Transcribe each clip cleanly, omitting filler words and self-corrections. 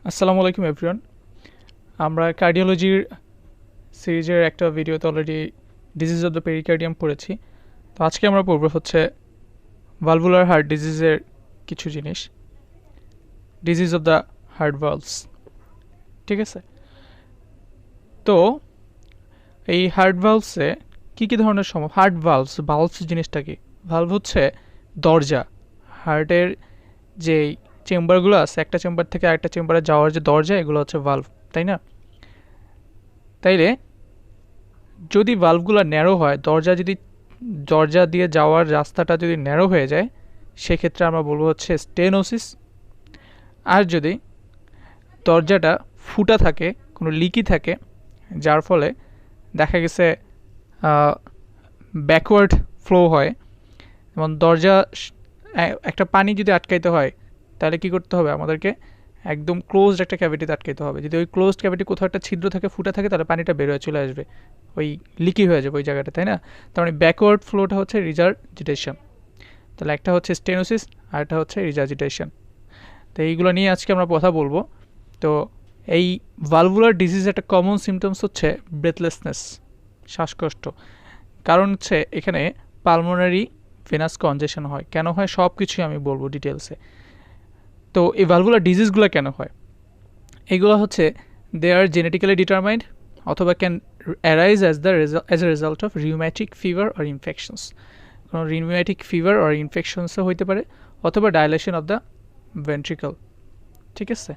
আসসালামু আলাইকুম এভরিওয়ান। আমরা কার্ডিওলজির সিরিজের একটা ভিডিওতে already disease of the pericardium পড়েছি। তো আজকে আমরা পড়ব হচ্ছে ভালভুলার হার্ট ডিজিজের কিছু জিনিস, ডিজিজ অফ দ্য হার্ট ভালভস। ঠিক আছে, তো এই হার্ট ভালভসে কী কী ধরনের হার্ট ভালভস জিনিসটা কি? ভালভ হচ্ছে দরজা, হার্টের যে চেম্বারগুলো আছে একটা চেম্বার থেকে আরেকটা চেম্বারে যাওয়ার যে দরজা, এগুলো হচ্ছে ভালভ, তাই না? তাইলে যদি ভালভগুলো ন্যারো হয়, দরজা দিয়ে যাওয়ার রাস্তাটা যদি ন্যারো হয়ে যায়, সেক্ষেত্রে আমরা বলবো হচ্ছে স্টেনোসিস। আর যদি দরজাটা ফুটা থাকে, কোনো লিকি থাকে, যার ফলে দেখা গেছে ব্যাকওয়ার্ড ফ্লো হয়, যেমন একটা পানি যদি আটকাইতে হয়, তাহলে কি করতে হবে আমাদেরকে? একদম ক্লোজড একটা ক্যাভিটিতে আটকাইতে হবে। যদি ওই ক্লোজড ক্যাভিটি কোথাও একটা ছিদ্র থাকে, ফুটা থাকে, তাহলে পানিটা বের হয়ে চলে আসবে, ওই লিকি হয়ে যাবে ওই জায়গাটা, তাই না? তার মানে ব্যাকওয়ার্ড ফ্লোটা হচ্ছে রিজার্জিটেশন। তাহলে একটা হচ্ছে স্টেনোসিস আর একটা হচ্ছে রিজার্জিটেশন। তো এইগুলো নিয়ে আজকে আমরা কথা বলবো। তো এই ভালভুলার ডিজিজ একটা কমন সিমটমস হচ্ছে ব্রেথলেসনেস, শ্বাসকষ্ট। কারণ হচ্ছে এখানে পালমোনারি ভেনাস কনজেশন হয়। কেন হয় সব কিছুই আমি বলবো ডিটেলসে। তো এই ভালভুলার ডিজিজগুলো কেন হয়? এগুলো হচ্ছে দে আর জেনেটিক্যালি ডিটারমাইন্ড অথবা can arise as a result of rheumatic fever or infections. কোনো রিউম্যাটিক ফিভার অর ইনফেকশনসও হইতে পারে, অথবা ডাইলেশন অফ দ্য ভেন্ট্রিকল। ঠিক আছে,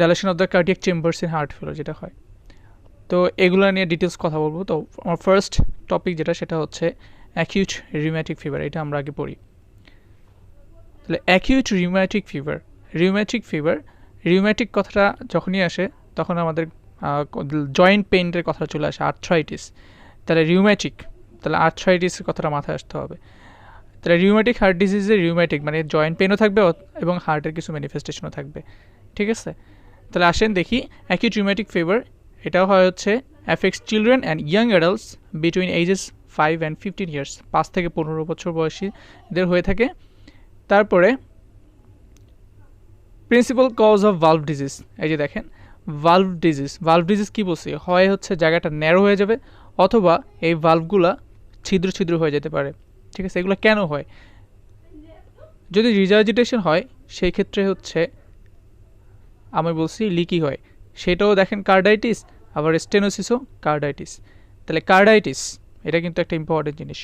dilation of the cardiac chambers in heart ফেলার যেটা হয়। তো এগুলো নিয়ে ডিটেলস কথা বলবো। তো আমার ফার্স্ট টপিক যেটা, সেটা হচ্ছে অ্যাকিউট রিউম্যাটিক ফিভার। এটা আমরা আগে পড়ি। তাহলে অ্যাকিউট রিউম্যাটিক কথাটা যখনই আসে, তখন আমাদের জয়েন্ট পেইনের কথা চলে আসে, আর্থ্রাইটিস। তাহলে রিউম্যাটিক, তাহলে আর্থ্রাইটিসের কথাটা মাথায় আসতে হবে। তাহলে রিউম্যাটিক হার্ট ডিজিজে রিউম্যাটিক মানে জয়েন্ট পেইনও থাকবে এবং হার্টের কিছু ম্যানিফেস্টেশনও থাকবে। ঠিক আছে, তাহলে আসেন দেখি অ্যাকিউট রিউম্যাটিক ফিভার। এটাও হয় হচ্ছে affects children and young adults between ages 5 and 15 years. 5 থেকে 15 বছর বয়সীদের হয়ে থাকে। তারপরে principal cause of valve disease, এই যে দেখেন ভালভ ডিজিজ কি বলছি? হয় হচ্ছে জায়গাটা ন্যারো হয়ে যাবে, অথবা এই ভালভগুলা ছিদ্র ছিদ্র হয়ে যেতে পারে। ঠিক আছে, এগুলো কেন হয়? যদি রিজার্জিটেশন হয়, সেই ক্ষেত্রে হচ্ছে আমি বলছি লিকি হয়, সেটাও দেখেন কার্ডাইটিস, আবার স্টেনোসিসও কার্ডাইটিস। তাহলে কার্ডাইটিস এটা কিন্তু একটা ইম্পর্টেন্ট জিনিস।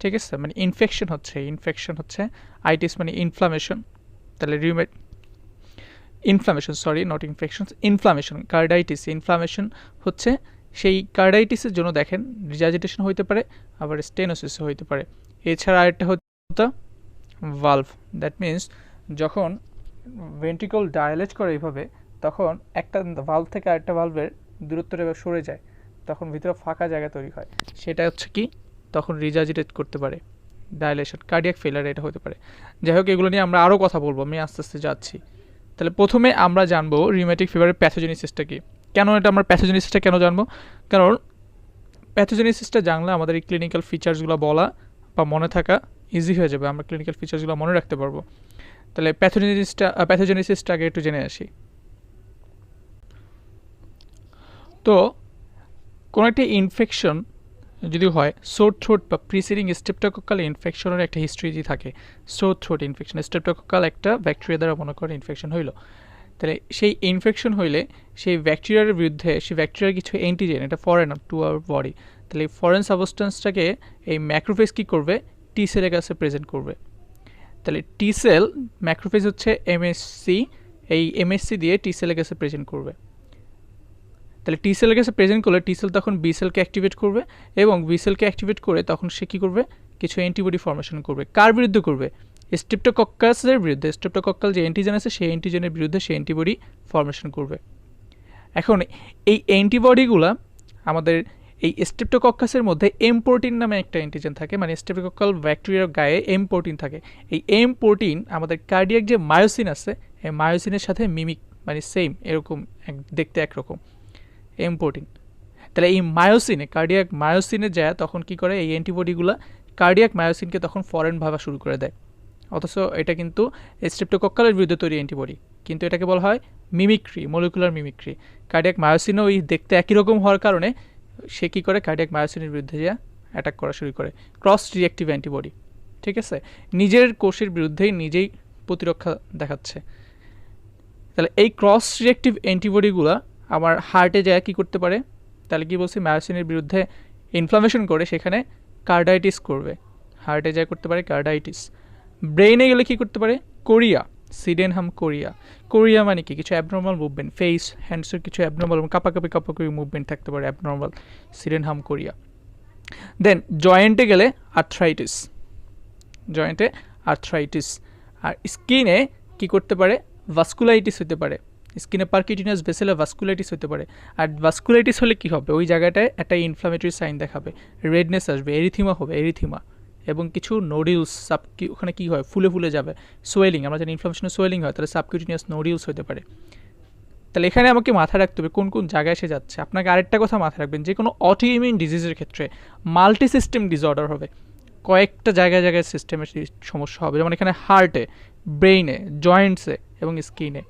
ঠিক আছে, মানে ইনফেকশন হচ্ছে আইটিস মানে ইনফ্লামেশন। তাহলে inflammation, sorry not infection, inflammation. Inflammation হচ্ছে সেই কার্ডাইটিসের জন্য দেখেন রিজার্জিটেশন হইতে পারে, আবার স্টেনোসিসও হইতে পারে। এছাড়া আরেকটা হচ্ছে ভালভ, দ্যাট মিন্স যখন ভেন্ট্রিকল ডায়ালেট করে এইভাবে, তখন একটা ভালভ থেকে আরেকটা ভালভের দূরত্বটা এবার সরে যায়, তখন ভিতরে ফাঁকা জায়গা তৈরি হয়, সেটা হচ্ছে কি তখন রিজার্জিটেট করতে পারে, ডায়ালেশন, কার্ডিয়াক ফেলার এটা হতে পারে। যাই হোক, এগুলো নিয়ে আমরা আরও কথা বলবো, আমি আস্তে আস্তে যাচ্ছি। তাহলে প্রথমে আমরা জানবো রিউম্যাটিক ফিভারের প্যাথোজেনিসিসটা কি। কেন এটা আমরা প্যাথোজেনিসিসটা কেন জানবো? কারণ প্যাথোজেনিসিসটা জানলে আমাদের এই ক্লিনিক্যাল ফিচার্সগুলো বলা বা মনে থাকা ইজি হয়ে যাবে, আমরা ক্লিনিক্যাল ফিচার্সগুলো মনে রাখতে পারবো। তাহলে প্যাথোজেনিসিসটা আগে একটু জেনে আসি। তো কোনো একটা ইনফেকশন যদি হয়, সোর থ্রোট বা প্রিসিডিং স্ট্রেপ্টোকক্কাল ইনফেকশনের একটা হিস্ট্রি যদি থাকে, সোর থ্রোট ইনফেকশন, স্ট্রেপ্টোকক্কাল একটা ব্যাকটেরিয়া দ্বারা মনে করেন ইনফেকশন হইলো, তাহলে সেই ইনফেকশন হইলে সেই ব্যাকটেরিয়ার বিরুদ্ধে, সেই ব্যাকটেরিয়ার কিছু অ্যান্টিজেন, এটা ফরেন টু আওয়ার বডি, তাহলে এই ফরেন সাবস্টেন্সটাকে এই ম্যাক্রোফেজ কী করবে? টি সেলের কাছে প্রেজেন্ট করবে। তাহলে টি সেল, ম্যাক্রোফেজ হচ্ছে এমএসসি, এই এমএসসি দিয়ে টি সেলের কাছে প্রেজেন্ট করবে। তাহলে টি সেলের কাছে প্রেজেন্ট করলে টি সেল তখন বি সেলকে অ্যাক্টিভেট করবে, এবং বি সেলকে অ্যাক্টিভেট করে তখন সে কী করবে? কিছু অ্যান্টিবডি ফর্মেশন করবে। কার বিরুদ্ধে করবে? স্ট্রেপ্টোকক্কাসের বিরুদ্ধে। স্ট্রেপ্টোকক্কাল যে অ্যান্টিজেন আছে, সেই অ্যান্টিজেনের বিরুদ্ধে সে অ্যান্টিবডি ফর্মেশন করবে। এখন এই অ্যান্টিবডিগুলা আমাদের এই স্ট্রেপ্টোকক্কাসের মধ্যে এম প্রোটিন নামে একটা অ্যান্টিজেন থাকে, মানে স্ট্রেপ্টোকক্কাল ব্যাকটেরিয়ার গায়ে এম প্রোটিন থাকে। এই এম প্রোটিন আমাদের কার্ডিয়াক যে মায়োসিন আছে, এই মায়োসিনের সাথে মিমিক, মানে সেম, এরকম দেখতে একরকম এম প্রোটিন। তাহলে এই মায়োসিনে, কার্ডিয়াক মায়োসিনে যায়, তখন কি করে এই অ্যান্টিবডিগুলো কার্ডিয়াক মায়োসিনকে তখন ফরেন ভাবা শুরু করে দেয়। অথচ এটা কিন্তু স্ট্রেপ্টোকক্কালের বিরুদ্ধে তৈরি অ্যান্টিবডি, কিন্তু এটাকে বলা হয় মিমিক্রি, মলিকুলার মিমিক্রি। কার্ডিয়াক মায়োসিনও ওই দেখতে একই রকম হওয়ার কারণে সে কী করে কার্ডিয়াক মায়োসিনের বিরুদ্ধে যা অ্যাটাক করা শুরু করে, ক্রস রিঅ্যাক্টিভ অ্যান্টিবডি। ঠিক আছে, নিজের কোষের বিরুদ্ধেই নিজেই প্রতিরক্ষা দেখাচ্ছে। তাহলে এই ক্রস রিঅ্যাক্টিভ অ্যান্টিবডিগুলো আমার হার্টে যায় কী করতে পারে, তাহলে কি বলছি, মায়োসিনের বিরুদ্ধে ইনফ্লামেশন করে সেখানে কার্ডাইটিস করবে, হার্টে যায় করতে পারে কার্ডাইটিস। ব্রেইনে গেলে কি করতে পারে, কোরিয়া, সিডেনহাম কোরিয়া। কোরিয়া মানে কি, কিছু অ্যাবনর্মাল মুভমেন্ট, ফেস হ্যান্ডসের কিছু অ্যাবনর্মাল কাপাকাপি মুভমেন্ট থাকতে পারে, অ্যাবনর্মাল, সিডেনহাম কোরিয়া। দেন জয়েন্টে গেলে আর্থ্রাইটিস, জয়েন্টে আর্থ্রাইটিস। আর স্কিনে কি করতে পারে, ভাস্কুলাইটিস হতে পারে, স্কিনে পারকিউটিনাস ভেসেলে ভাস্কুলাইটিস হতে পারে। আর ভাস্কুলাইটিস হলে কি হবে, ওই জায়গাটায় একটা ইনফ্লামেটরি সাইন দেখাবে, রেডনেস আসবে, এরিথিমা হবে, এরিথিমা, এবং কিছু নোডিউলস ওখানে কী হয়, ফুলে ফুলে যাবে, সোয়েলিং, আমরা জানি ইনফ্লামেশনে সোয়েলিং হয়, তাহলে সাবকিউটিনিয়াস নোডিউলস হতে পারে। তাহলে এখানে আমাকে মাথায় রাখতে হবে কোন কোন জায়গায় এসে যাচ্ছে। আপনাকে আরেকটা কথা মাথায় রাখবেন, যে কোনো অটোইমিউন ডিজিজের ক্ষেত্রে মাল্টি সিস্টেম ডিসঅর্ডার হবে, কয়েকটা জায়গায় জায়গায় সিস্টেমের সমস্যা হবে, যেমন এখানে হার্টে, ব্রেইনে, জয়েন্টসে এবং স্কিনে।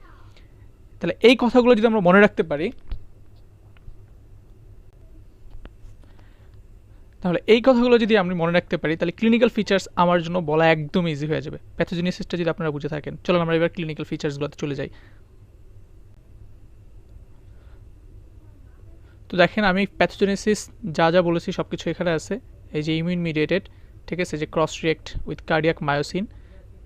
তাহলে এই কথাগুলো যদি আমরা মনে রাখতে পারি, তাহলে ক্লিনিক্যাল ফিচার্স আমার জন্য বলা একদম ইজি হয়ে যাবে। প্যাথোজেনেসিসটা যদি আপনারা বুঝে থাকেন, চলুন আমরা এবার ক্লিনিক্যাল ফিচার্সগুলোতে চলে যাই। তো দেখেন, আমি প্যাথোজেনেসিস যা যা বলেছি সব কিছু এখানে আছে। এই যে ইমিউন মিডিয়েটেড, ঠিক আছে, যে cross react with cardiac myosin.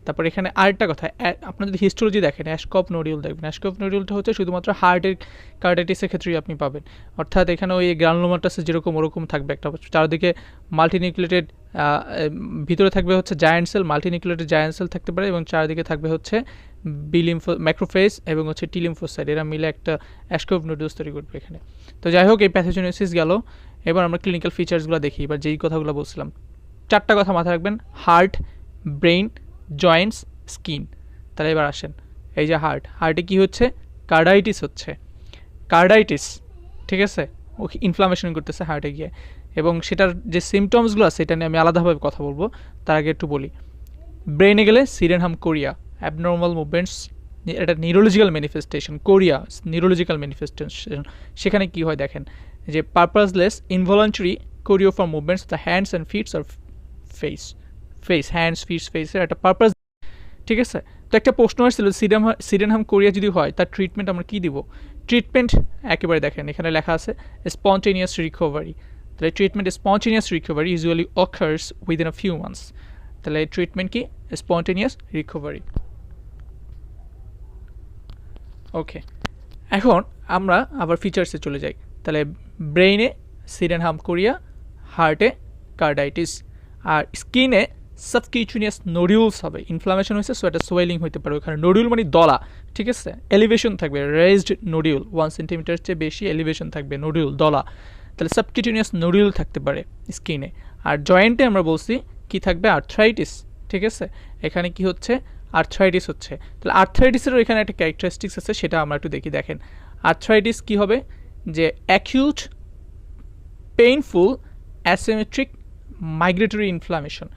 তারপর এখানে আরেকটা কথা, আপনার যদি হিস্টোলজি দেখেন, অ্যাশকপ নোডিউল দেখবেন, অ্যাশকপ নোডিউলটা হচ্ছে শুধুমাত্র হার্টের কার্ডাইটিসের ক্ষেত্রেই আপনি পাবেন। অর্থাৎ এখানে ওই গ্রানুলোমাটাসে যেরকম ওরকম থাকবে, একটা চারদিকে মাল্টিনিউক্লিয়েটেড, ভিতরে থাকবে হচ্ছে giant cell, multinucleated giant cell থাকতে পারে, এবং চারদিকে থাকবে হচ্ছে ম্যাক্রোফেজ এবং হচ্ছে টি লিম্ফোসাইট, এরা মিলে একটা অ্যাশকপ নোডিউলস তৈরি করবে এখানে। তো যাই হোক, এই প্যাথোজেনেসিস গেল। এবার আমরা ক্লিনিক্যাল ফিচার্সগুলো দেখি। এবার যেই কথাগুলো বলছিলাম, চারটা কথা মাথায় রাখবেন, হার্ট, ব্রেইন, জয়েন্টস, স্কিন। তাহলে এবার আসেন, এই যে হার্টে কি হচ্ছে, কার্ডাইটিস হচ্ছে, কার্ডাইটিস, ঠিক আছে, ও ইনফ্লামেশন করতেছে হার্টে গিয়ে, এবং সেটার যে সিমটমসগুলো আছে এটা নিয়ে আমি আলাদাভাবে কথা বলবো, তার আগে একটু বলি। ব্রেইনে গেলে সিডেনহাম কোরিয়া, অ্যাবনর্মাল মুভমেন্টস, এটা neurological manifestation, chorea neurological manifestation. সেখানে কি হয় দেখেন, যে purposeless involuntary choreiform movements the hands and feet or face, hands, feet, ফেসের একটা পারপাস, ঠিক আছে। তো একটা প্রশ্ন আসছিল, সিডেনহাম কোরিয়া যদি হয় তার ট্রিটমেন্ট আমরা কী দিব। ট্রিটমেন্ট একেবারে দেখেন, এখানে লেখা আছে স্পন্টেনিয়াস রিকভারি। তাহলে treatment spontaneous recovery usually occurs within a few months. তাহলে ট্রিটমেন্ট কি, স্পন্টেনিয়াস রিকভারি। ওকে, এখন আমরা আবার ফিচার্সে চলে যাই। তাহলে ব্রেইনে সিডেনহাম কোরিয়া, হার্টে কার্ডাইটিস, আর স্কিনে সাবকিউটেনিয়াস নোডিউলস হবে, ইনফ্লামেশন হয়েছে, সো এটা সোয়েলিং হতে পারে। ওখানে নোডিউল মানে দলা, ঠিক আছে, এলিভেশন থাকবে, রেজড নোডিউল 1 সেন্টিমিটার চেয়ে বেশি এলিভেশন থাকবে, নোডিউল, দলা। তাহলে সাবকিউটেনিয়াস নোডিউল থাকতে পারে স্কিনে। আর জয়েন্টে আমরা বলছি কি থাকবে, আর্থ্রাইটিস, ঠিক আছে, এখানে কি হচ্ছে, আর্থ্রাইটিস হচ্ছে। তাহলে আর্থ্রাইটিসেরও এখানে একটা ক্যারেক্টারিস্টিক্স আছে, সেটা আমরা একটু দেখি। দেখেন, আর্থ্রাইটিস কি হবে, যে acute painful asymmetric migratory inflammation.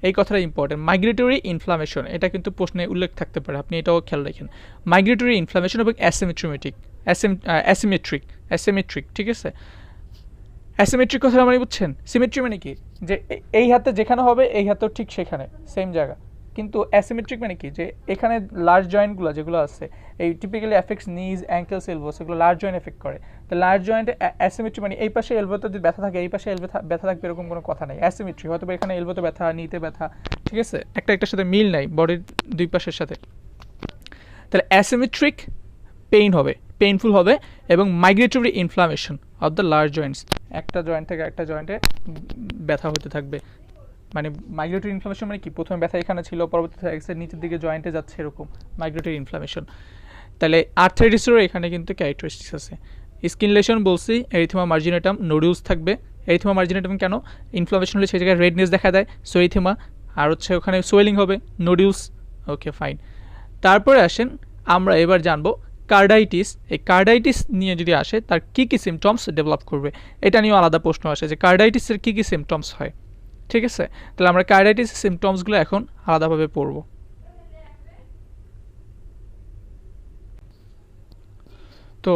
এই কথাটা ইম্পর্টেন্ট, মাইগ্রেটরি ইনফ্লামেশন, এটা কিন্তু প্রশ্নে উল্লেখ থাকতে পারে, আপনি এটাও খেয়াল রাখেন। মাইগ্রেটরি ইনফ্লামেশন এবং অ্যাসিমেট্রিক, ঠিক আছে। অ্যাসিমেট্রিক কথাটা মানে বুঝছেন, সিমেট্রি মানে কি, যে এই হাতে যেখানে হবে এই হাতেও ঠিক সেখানে সেম জায়গা। কিন্তু অ্যাসিমেট্রিক মানে কি, যে এখানে লার্জ জয়েন্টগুলো যেগুলো আছে, এই টিপিক্যালি এফেক্টস নিজ, অ্যাঙ্কেলস, এলবোস, এগুলো লার্জ জয়েন্ট এফেক্ট করে। তো লার্জ জয়েন্টে অ্যাসিমেট্রি মানে এই পাশে এলবোতে যদি ব্যথা থাকে এই পাশে ব্যথা থাকবে, এরকম কোনো কথা নেই। অ্যাসিমেট্রি হয়তো এখানে এলবোতে ব্যথা, নিতে ব্যথা, ঠিক আছে, একটার সাথে মিল নাই বডির দুই পাশের সাথে। তাহলে অ্যাসিমেট্রিক পেইন হবে, পেইনফুল হবে, এবং migratory inflammation of the large Joints, একটা জয়েন্ট থেকে একটা জয়েন্টে ব্যথা হতে থাকবে। মানে মাইগ্রেটরি ইনফ্লামেশন মানে কি, প্রথমে ব্যথা এখানে ছিল, পরবর্তীতে নিচের দিকে জয়েন্টে যাচ্ছে, এরকম মাইগ্রেটরি ইনফ্লামেশন। তাহলে আর্থ্রাইটিসেরও এখানে কিন্তু ক্যারেক্টারিস্টিক্স আছে। স্কিন লেশন বলছি, এরিথিমা মার্জিনেটাম, নোডিউলস থাকবে। এরিথিমা মার্জিনেটাম কেন, ইনফ্লামেশন হলে সেই জায়গায় রেডনেস দেখা দেয়, সো এরিথিমা, আর হচ্ছে ওখানে সোয়েলিং হবে, নোডিউলস। ওকে, ফাইন। তারপরে আসেন, আমরা এবার জানবো কার্ডাইটিস। এই কার্ডাইটিস নিয়ে যদি আসে, তার কী কী সিমটমস ডেভেলপ করবে, এটা নিয়েও আলাদা প্রশ্ন আসে, যে কার্ডাইটিসের কী কী সিমটমস হয়, ঠিক আছে। তাহলে আমরা কার্ডাইটিসের সিমটমসগুলো এখন আলাদাভাবে পড়ব। তো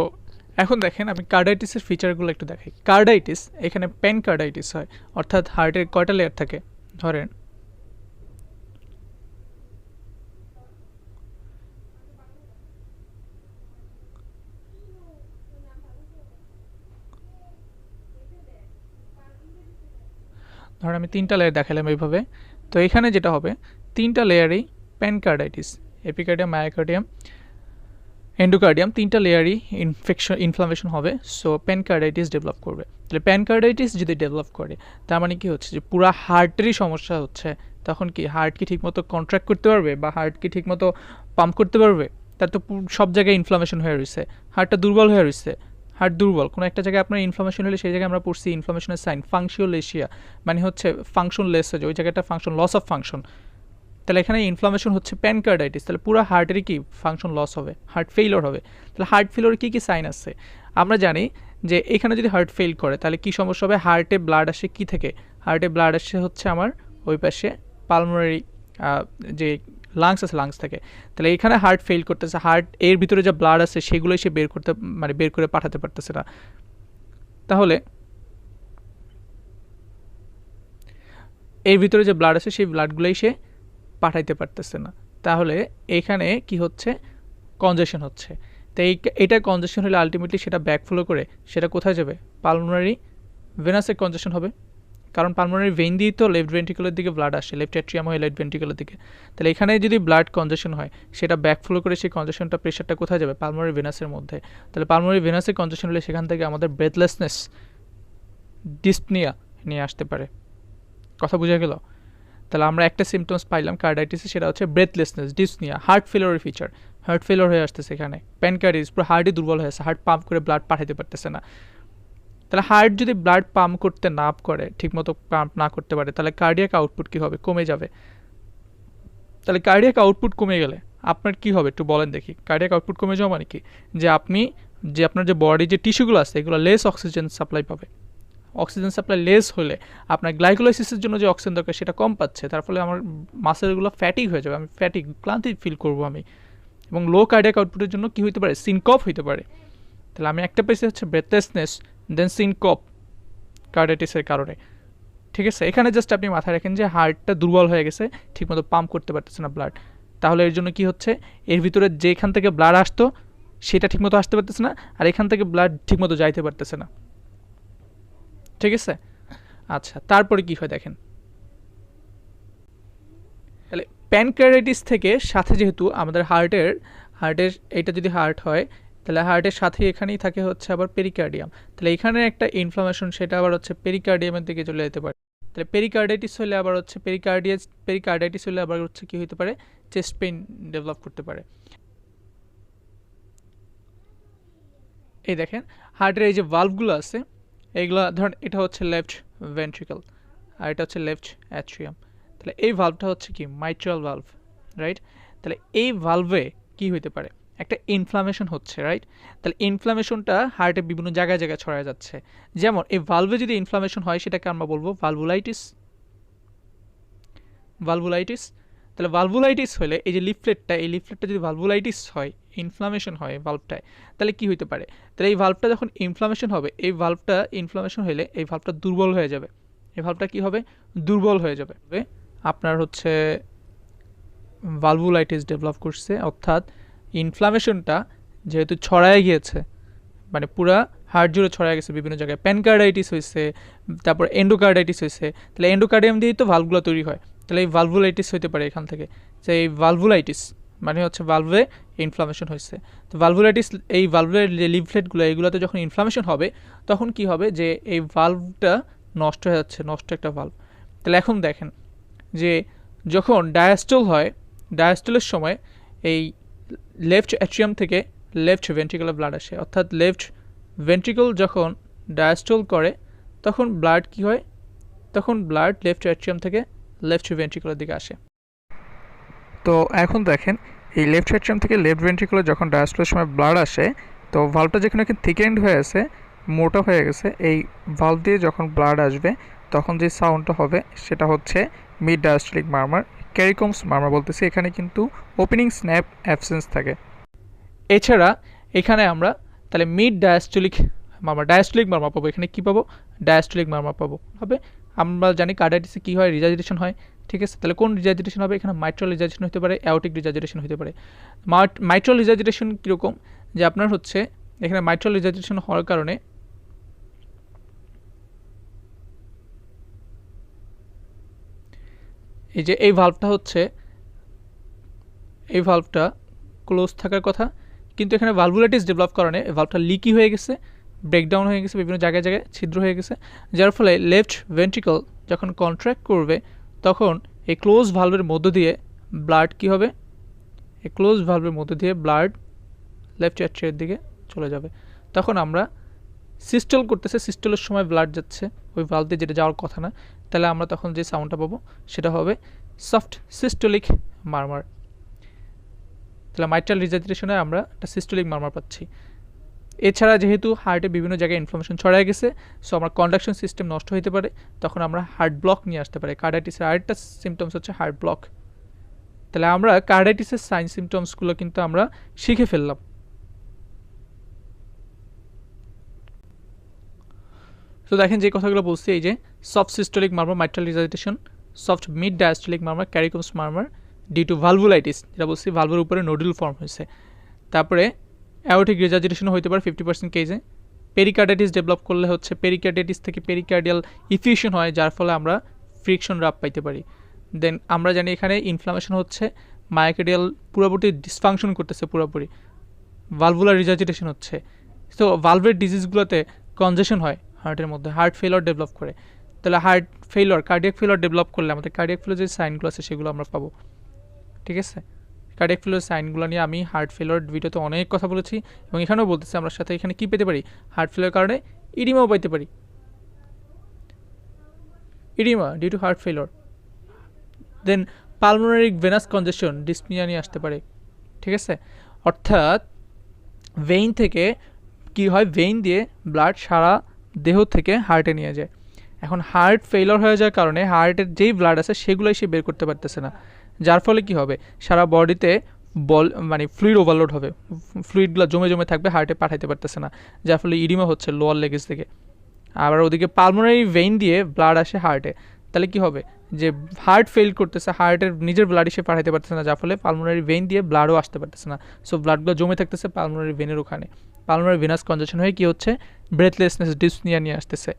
এখন দেখেন আমি কার্ডাইটিসের ফিচারগুলো একটু দেখাই। কার্ডাইটিস এখানে প্যানকার্ডাইটিস হয়, অর্থাৎ হার্টের কয়টা লেয়ার থাকে, ধরেন আমি 3টা লেয়ার দেখালাম এইভাবে। তো এখানে যেটা হবে 3টা লেয়ারেই প্যানকার্ডাইটিস, এপিকার্ডিয়াম, মায়োকার্ডিয়াম, এন্ডোকার্ডিয়াম 3টা লেয়ারই ইনফ্লামেশন হবে, সো প্যানকার্ডাইটিস ডেভেলপ করবে। তাহলে প্যানকার্ডাইটিস যদি ডেভেলপ করে তার মানে কি হচ্ছে যে পুরো হার্টেরই সমস্যা হচ্ছে। তখন কি হার্ট কি ঠিকমতো কন্ট্রাক্ট করতে পারবে বা হার্ট কি ঠিকমতো পাম্প করতে পারবে? তার তো সব জায়গায় ইনফ্লামেশন হয়ে রয়েছে, হার্টটা দুর্বল হয়ে রয়েছে। হার্ট দুর্বল, কোনো একটা জায়গায় আপনার ইনফ্লামেশন হলে সেই জায়গায় আমরা পড়ছি ইনফ্লামেশনের সাইন ফাংশিওলেশিয়া, মানে হচ্ছে ফাংশন লেস হয়ে যায়, ওই জায়গাটা ফাংশন লস অফ ফাংশন। তাহলে এখানে ইনফ্লামেশন হচ্ছে প্যানকার্ডাইটিস, তাহলে পুরো হার্টেরই কি ফাংশন লস হবে, হার্ট ফেইলিওর হবে। তাহলে হার্ট ফেইলিওর কী কী সাইন আছে আমরা জানি যে এখানে যদি হার্ট ফেইল করে তাহলে কি সমস্যা হবে, হার্টে ব্লাড আসে কি থেকে, হার্টে ব্লাড আসে হচ্ছে আমার ওই পাশে পালমোনারি যে লাংস আছে লাংস থেকে। তাহলে এখানে হার্ট ফেইল করতেছে, হার্ট এর ভিতরে যা ব্লাড আছে সেগুলোই সে বের করে পাঠাতে পারতেছে না। তাহলে এর ভিতরে যে ব্লাড আছে সেই ব্লাডগুলোই সে পাঠাইতে পারতেছে না। তাহলে এখানে কি হচ্ছে, কনজেশন হচ্ছে। তো এটা কনজেশন হলে আলটিমেটলি সেটা ব্যাকফ্লো করে সেটা কোথায় যাবে, পালমোনারি ভেনাসে কনজেশন হবে। কারণ পালমোনারি ভেইন দিয়েই তো লেফট ভেন্ট্রিকুলার দিকে ব্লাড আসে, লেফট অ্যাট্রিয়াম হয় লেফট ভেন্ট্রিকুলার দিকে। তাহলে এখানে যদি ব্লাড কনজেশন হয় সেটা ব্যাকফ্লো করে সেই কনজেশনটা প্রেশারটা কোথায় যাবে, পালমোনারি ভেনাসের মধ্যে। তাহলে পালমোনারি ভেনাসে কনজেশন হলে সেখান থেকে আমাদের ব্রেথলেসনেস, ডিসপনিয়া নিয়ে আসতে পারে। কথা বোঝা গেল? তাহলে আমরা একটা সিমটমস পাইলাম কার্ডাইটিসে, সেটা হচ্ছে ব্রেথলেসনেস, ডিসনিয়া, হার্ট ফেলিওরের ফিচার। হার্ট ফেলিওর হয়ে আসতেছে এখানে, প্যানকার্ডিস পুরো হার্টই দুর্বল হয়ে আছে, হার্ট পাম্প করে ব্লাড পাঠাতে পারতেছে না। তাহলে হার্ট যদি ব্লাড পাম্প করতে না করে, ঠিকমতো পাম্প না করতে পারে, তাহলে কার্ডিয়াক আউটপুট কী হবে, কমে যাবে। তাহলে কার্ডিয়াক আউটপুট কমে গেলে আপনার কি হবে একটু বলেন দেখি। কার্ডিয়াক আউটপুট কমে যাওয়া মানে কি, যে আপনার যে বডির যে টিস্যুগুলো আছে এগুলো লেস অক্সিজেন সাপ্লাই পাবে। অক্সিজেন সাপ্লাই লেস হলে আপনার গ্লাইকোলাইসিসের জন্য যে অক্সিজেন দরকার সেটা কম পাচ্ছে, তার ফলে আমার মাসেলগুলো ফ্যাটিক হয়ে যাবে, আমি ফ্যাটিক ক্লান্তি ফিল করবো আমি। এবং লো কার্ডিয়াক আউটপুটের জন্য কি হতে পারে, সিনকপ হতে পারে। তাহলে আমি একটা পেয়েছি হচ্ছে ব্রেথলেসনেস, দেন সিনকপ কার্ডাইটিসের কারণে। ঠিক আছে, এখানে জাস্ট আপনি মাথায় রাখেন যে হার্টটা দুর্বল হয়ে গেছে, ঠিকমতো পাম্প করতে পারতেছে না ব্লাড। তাহলে এর জন্য কি হচ্ছে, এর ভিতরে যেখান থেকে ব্লাড আসতো সেটা ঠিকমতো আসতে পারতেছে না, আর এখান থেকে ব্লাড ঠিকমতো যাইতে পারতেছে না। ঠিক আছে, আচ্ছা তারপরে কি হয় দেখেন। তাহলে প্যানক্রিয়াটাইটিস থেকে সাথে যেহেতু আমাদের হার্টের এটা যদি হার্ট হয় তাহলে হার্টের সাথে এখানেই থাকে হচ্ছে আবার পেরিকার্ডিয়াম। তাহলে এখানে একটা ইনফ্লামেশন সেটা আবার হচ্ছে পেরিকার্ডিয়ামের দিকে চলে যেতে পারে। তাহলে পেরিকার্ডাইটিস হলে আবার হচ্ছে পেরিকার্ডাইটিস হলে আবার হচ্ছে কি হতে পারে, চেস্ট পেইন ডেভেলপ করতে পারে। এই দেখেন হার্টের এই যে ভালভগুলো আছে এইগুলো, ধরেন এটা হচ্ছে লেফট ভেন্ট্রিকল আর এটা হচ্ছে লেফট অ্যাট্রিয়াম। তাহলে এই ভালভটা হচ্ছে কি মাইট্রাল ভালভ, রাইট? তাহলে এই ভালভে কি হইতে পারে, একটা ইনফ্লামেশন হচ্ছে, রাইট? তাহলে ইনফ্লামেশনটা হার্টে বিভিন্ন জায়গায় জায়গায় ছড়ায় যাচ্ছে। যেমন এই ভালভে যদি ইনফ্লামেশন হয় সেটাকে আমরা বলবো ভালভুলাইটিস। তাহলে ভালভুলাইটিস হলে এই যে এই লিফলেটটা যদি ভালভুলাইটিস হয়, ইনফ্লামেশন হয় ভালভটায়, তাহলে কি হইতে পারে, তাহলে এই ভালভটা যখন ইনফ্লামেশন হবে, এই ভালভটা ইনফ্লামেশন হলে এই ভালভটা দুর্বল হয়ে যাবে। এই ভালভটা কি হবে, দুর্বল হয়ে যাবে। আপনার হচ্ছে ভালভুলাইটিস ডেভেলপ করছে, অর্থাৎ ইনফ্লামেশনটা যেহেতু ছড়ায় গিয়েছে, মানে পুরা হার্ট জুড়ে ছড়ায় গেছে বিভিন্ন জায়গায়, প্যানকার্ডাইটিস হয়েছে, তারপর এন্ডোকার্ডাইটিস হয়েছে। তাহলে এন্ডোকার্ডিয়াম দিয়েই তো ভালভগুলো তৈরি হয়, তাহলে এই ভালভুলাইটিস হতে পারে এখান থেকে। যে এই ভালভুলাইটিস মানে হচ্ছে ভালভে ইনফ্লামেশন হয়েছে। তো ভালভুলাইটিস, এই ভালভের যে লিফলেটগুলো এইগুলোতে যখন ইনফ্লামেশন হবে তখন কি হবে, যে এই ভালভটা নষ্ট হয়ে যাচ্ছে, নষ্ট একটা ভালভ। তাহলে এখন দেখেন যে যখন ডায়াস্টল হয়, ডায়াস্টলের সময় এই লেফট অ্যাট্রিয়াম থেকে লেফট ভেন্ট্রিকুলার ব্লাড আসে, অর্থাৎ লেফট ভেন্ট্রিকল যখন ডায়াস্টল করে তখন ব্লাড কি হয়, তখন ব্লাড লেফট অ্যাট্রিয়াম থেকে লেফট ভেন্ট্রিকুলার দিকে আসে। তো এখন দেখেন এই লেফট অ্যাট্রিয়াম থেকে লেফট ভেন্ট্রিকুলার যখন ডায়াস্টলের সময় ব্লাড আসে, তো ভালভটা যেখানে থিকেন্ড হয়ে আছে, মোটা হয়ে গেছে, এই ভালভ দিয়ে যখন ব্লাড আসবে তখন যে সাউন্ডটা হবে সেটা হচ্ছে মিড ডায়াস্টলিক মারমার, ক্যারিকমস মারমার বলতেছি। এখানে কিন্তু ওপেনিং স্ন্যাপ অ্যাবসেন্স থাকে। এছাড়া এখানে আমরা তাহলে মিড ডায়াস্টোলিক মারমার, ডায়াস্টোলিক মারমার পাবো। এখানে কি পাবো? ডায়াস্টোলিক মারমার পাবো। হবে আমরা জানি কার্ডাইটিসে কি হয়, রিজার্জেশন হয়, ঠিক আছে। তাহলে কোন রিজার্জেশন হবে? এখানে মাইট্রাল রিজার্জেশন হতে পারে, অ্যাওটিক রিজার্জেশন হতে পারে। মাইট্রাল রিজার্জেশন কীরকম, যে আপনার হচ্ছে এখানে মাইট্রাল রিজার্জেশন হওয়ার কারণে এই যে এই ভালভটা হচ্ছে, এই ভালভটা ক্লোজ থাকার কথা, কিন্তু এখানে ভালভুলাইটিস ডেভেলপ কারণে ভালভটা লিকি হয়ে গেছে, ব্রেকডাউন হয়ে গেছে, বিভিন্ন জায়গায় জায়গায় ছিদ্র হয়ে গেছে, যার ফলে লেফট ভেন্ট্রিকল যখন কন্ট্র্যাক্ট করবে তখন এই ক্লোজ ভালভের মধ্য দিয়ে ব্লাড কি হবে, এই ক্লোজ ভালভের মধ্য দিয়ে ব্লাড লেফট অ্যাট্রিয়ার দিকে চলে যাবে। তখন আমরা সিস্টল করতেছে, সিস্টলের সময় ব্লাড যাচ্ছে ওই ভালভ দিয়ে, যেটা যাওয়ার কথা না, তাহলে আমরা তখন যে সাউন্ডটা পাবো সেটা হবে সফট সিস্টোলিক মারমার। তাহলে মাইট্রাল রিজার্জেশনে আমরা একটা সিস্টোলিক মারমার পাচ্ছি। এছাড়া যেহেতু হার্টে বিভিন্ন জায়গায় ইনফ্লামেশন ছড়ায় গেছে, সো আমার কন্ডাকশন সিস্টেম নষ্ট হতে পারে, তখন আমরা হার্ট ব্লক নিয়ে আসতে পারি। কার্ডাইটিসের আরেকটা সিমটমস হচ্ছে হার্ট ব্লক। তাহলে আমরা কার্ডাইটিসের সাইন সিমটমসগুলো কিন্তু আমরা শিখে ফেললাম। তো দেখেন যে কথাগুলো বলছি, এই যে soft systolic murmur mitral regurgitation, soft mid diastolic murmur Carey Coombs murmur due to valvulitis, যেটা বলছি ভালভের উপরে নোডুল ফর্ম হয়েছে। তারপরে অ্যাওটিক রিজার্জেশন হতে পারে 50% কেসে। পেরিকার্ডাইটিস ডেভেলপ করলে হচ্ছে পেরিকার্ডাইটিস থেকে পেরিকার্ডিয়াল ইফিউশন হয়, যার ফলে আমরা ফ্রিকশন রাব পাইতে পারি। দেন আমরা জানি এখানে ইনফ্লামেশন হচ্ছে, মায়োকার্ডিয়াল পুরোপুরি ডিসফাংশন করতেছে পুরোপুরি, ভালভুলার রিজার্জেশন হচ্ছে। তো ভালভের ডিজিজগুলোতে কনজেশন হয় হার্টের মধ্যে, হার্ট ফেলার ডেভেলপ করে। তাহলে হার্ট ফেলার, কার্ডিয়াক ফেলার ডেভেলপ করলে আমাদের কার্ডিয়াক ফেলার যে সাইনগুলো আছে সেগুলো আমরা পাবো, ঠিক আছে। কার্ডিয়াক ফেলার সাইনগুলো নিয়ে আমি হার্ট ফেলার ভিডিওতে অনেক কথা বলেছি, এবং এখানেও বলতেছি আমরা সাথে এখানে কী পেতে পারি, হার্ট ফেলার কারণে ইডিমাও পাইতে পারি, edema due to heart failure. Then pulmonary venous congestion, dyspnoea নিয়ে আসতে পারে, ঠিক আছে। অর্থাৎ ভেইন থেকে কি হয়, ভেইন দিয়ে ব্লাড সারা দেহ থেকে হার্টে নিয়ে যায়। এখন হার্ট ফেইলার হয়ে যাওয়ার কারণে হার্টের যেই ব্লাড আছে সেগুলোই সে বের করতে পারতেছে না, যার ফলে কি হবে, সারা বডিতে মানে ফ্লুইড ওভারলোড হবে, ফ্লুইডগুলো জমে জমে থাকবে, হার্টে পাঠাইতে পারতেছে না, যার ফলে ইডিমা হচ্ছে লোয়ার লেগেজ থেকে। আবার ওদিকে পালমোনারি ভেইন দিয়ে ব্লাড আসে হার্টে, তাহলে কি হবে, যে হার্ট ফেল করতেছে, হার্টের নিজের ব্লাড এসে পাঠাইতে পারতেছে না, যার ফলে পালমোনারি ভেইন দিয়ে ব্লাডও আসতে পারতেছে না, সো ব্লাডগুলো জমে থাকতেছে পালমোনারি ভেনের ওখানে। পালমোনারি ভেনাস কনজেশন হয়ে কি হচ্ছে, ব্রেথলেসনেস, ডিসনিয়া নিয়ে আসতেছে।